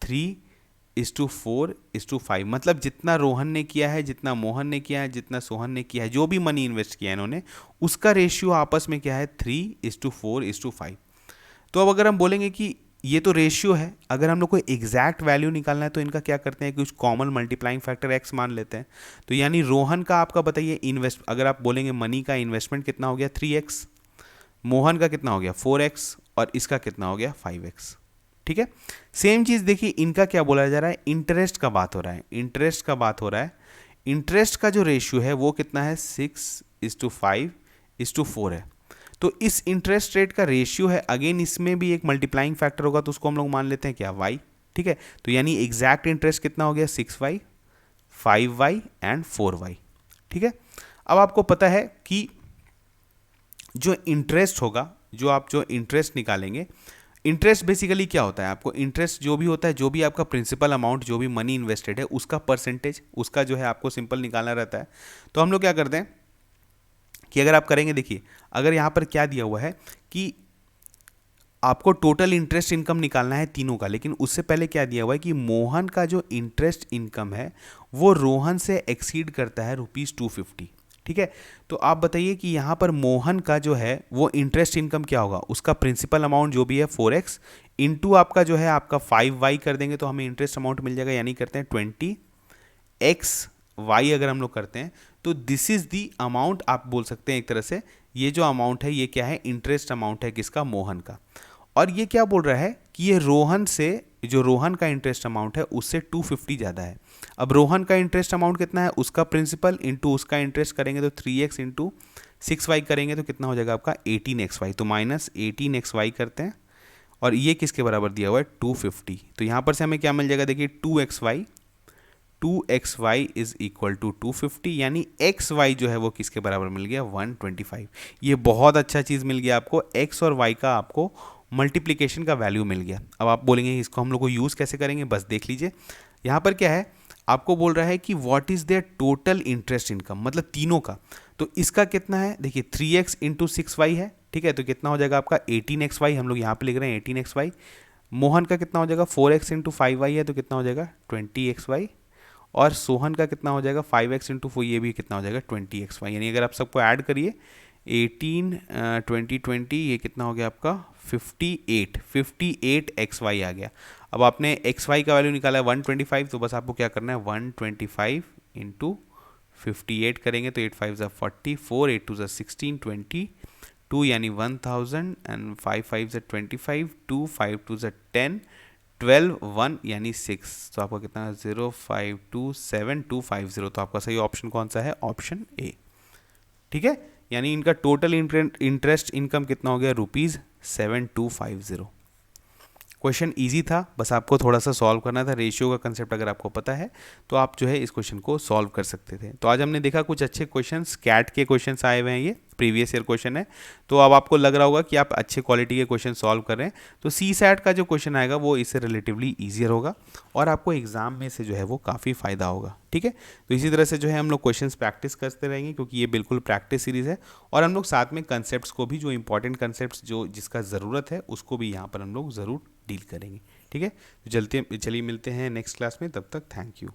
3:4:5। मतलब जितना रोहन ने किया है, जितना मोहन ने किया है, जितना सोहन ने किया है, जो भी मनी इन्वेस्ट किया है इन्होंने, उसका रेशियो आपस में क्या है, 3:4:5। तो अब अगर हम बोलेंगे कि ये तो रेशियो है, अगर हम लोग को एग्जैक्ट वैल्यू निकालना है तो इनका क्या करते हैं, कुछ कॉमन मल्टीप्लाइंग फैक्टर x मान लेते हैं। तो यानी रोहन का आपका बताइए इन्वेस्ट, अगर आप बोलेंगे मनी का इन्वेस्टमेंट कितना हो गया 3x, मोहन का कितना हो गया 4x, और इसका कितना हो गया 5x। ठीक है, सेम चीज़ देखिए, इनका क्या बोला जा रहा है, इंटरेस्ट का बात हो रहा है, इंटरेस्ट का बात हो रहा है। इंटरेस्ट का जो रेशियो है वो कितना है, 6:5:4 है। तो इस इंटरेस्ट रेट का रेशियो है, अगेन इसमें भी एक मल्टीप्लाइंग फैक्टर होगा, तो उसको हम लोग मान लेते हैं क्या, y। ठीक है, तो यानी एग्जैक्ट इंटरेस्ट कितना हो गया, 6y, 5y एंड 4y। ठीक है, अब आपको पता है कि जो इंटरेस्ट होगा, जो इंटरेस्ट निकालेंगे, इंटरेस्ट बेसिकली क्या होता है, आपको इंटरेस्ट जो भी होता है, जो भी आपका प्रिंसिपल अमाउंट, जो भी मनी इन्वेस्टेड है, उसका परसेंटेज, उसका जो है आपको सिंपल निकालना रहता है। तो हम लोग क्या करते हैं कि अगर आप करेंगे, देखिए अगर यहाँ पर क्या दिया हुआ है कि आपको टोटल इंटरेस्ट इनकम निकालना है तीनों का, लेकिन उससे पहले क्या दिया हुआ है कि मोहन का जो इंटरेस्ट इनकम है वो रोहन से एक्सीड करता है ₹250। ठीक है, तो आप बताइए कि यहाँ पर मोहन का जो है वो इंटरेस्ट इनकम क्या होगा, उसका प्रिंसिपल अमाउंट जो भी है 4x इंटू आपका जो है आपका 5y कर देंगे तो हमें इंटरेस्ट अमाउंट मिल जाएगा, यानी करते हैं 20xy। अगर हम लोग करते हैं तो दिस इज दी अमाउंट, आप बोल सकते हैं एक तरह से, ये जो अमाउंट है ये क्या है, इंटरेस्ट अमाउंट है किसका, मोहन का। और ये क्या बोल रहा है कि ये रोहन से, जो रोहन का इंटरेस्ट अमाउंट है उससे 250 ज़्यादा है। अब रोहन का इंटरेस्ट अमाउंट कितना है, उसका प्रिंसिपल इंटू उसका इंटरेस्ट करेंगे तो 3x इंटू 6y करेंगे तो कितना हो जाएगा आपका 18xy, तो -18xy करते हैं, और ये किसके बराबर दिया हुआ है 250। तो यहाँ पर से हमें क्या मिल जाएगा, देखिए 2xy इज इक्वल टू 250, यानी xy जो है वो किसके बराबर मिल गया 125। ये बहुत अच्छा चीज़ मिल गया आपको, x और y का आपको मल्टीप्लिकेशन का वैल्यू मिल गया। अब आप बोलेंगे इसको हम लोग को यूज़ कैसे करेंगे, बस देख लीजिए, यहाँ पर क्या है, आपको बोल रहा है कि what is their total interest income, मतलब तीनों का। तो इसका कितना है, देखिए 3x इंटू 6y है। ठीक है, तो कितना हो जाएगा आपका 18xy, हम लोग यहाँ पे लिख रहे हैं 18xy। मोहन का कितना हो जाएगा 4x इंटू 5y है, तो कितना हो जाएगा 20xy। और सोहन का कितना हो जाएगा 5x इंटू 4, ये भी कितना हो जाएगा 20xy। यानी अगर आप सबको ऐड करिए 18 20 ये कितना हो गया आपका 58xy आ गया। अब आपने xy का वैल्यू निकाला है 125, तो बस आपको क्या करना है 125 इंटू 58 करेंगे तो 8 5 40, 4 8 2 16, 22 यानी 1000 एंड 5 5 25, 2 5 2 10, 12 1 यानी 6, तो आपका कितना 0527250। तो आपका सही ऑप्शन कौन सा है, ऑप्शन ए। ठीक है, यानी इनका टोटल इंटरेस्ट इनकम कितना हो गया ₹7250। क्वेश्चन इजी था, बस आपको थोड़ा सा सॉल्व करना था। रेशियो का कंसेप्ट अगर आपको पता है तो आप जो है इस क्वेश्चन को सॉल्व कर सकते थे। तो आज हमने देखा कुछ अच्छे क्वेश्चंस, कैट के क्वेश्चंस आए हुए हैं, ये प्रीवियस ईयर क्वेश्चन है। तो अब आपको लग रहा होगा कि आप अच्छे क्वालिटी के क्वेश्चन सॉल्व कर रहे हैं, तो CSAT का जो क्वेश्चन आएगा वो इससे रिलेटिवली ईजियर होगा और आपको एग्जाम में से जो है वो काफ़ी फ़ायदा होगा। ठीक है, तो इसी तरह से जो है हम लोग क्वेश्चंस प्रैक्टिस करते रहेंगे, क्योंकि ये बिल्कुल प्रैक्टिस सीरीज़ है, और हम लोग साथ में कंसेप्ट को भी, जो इंपॉर्टेंट कंसेप्ट जो जिसका ज़रूरत है उसको भी यहाँ पर हम लोग ज़रूर डील करेंगे। ठीक है, तो चलिए मिलते हैं नेक्स्ट क्लास में, तब तक थैंक यू।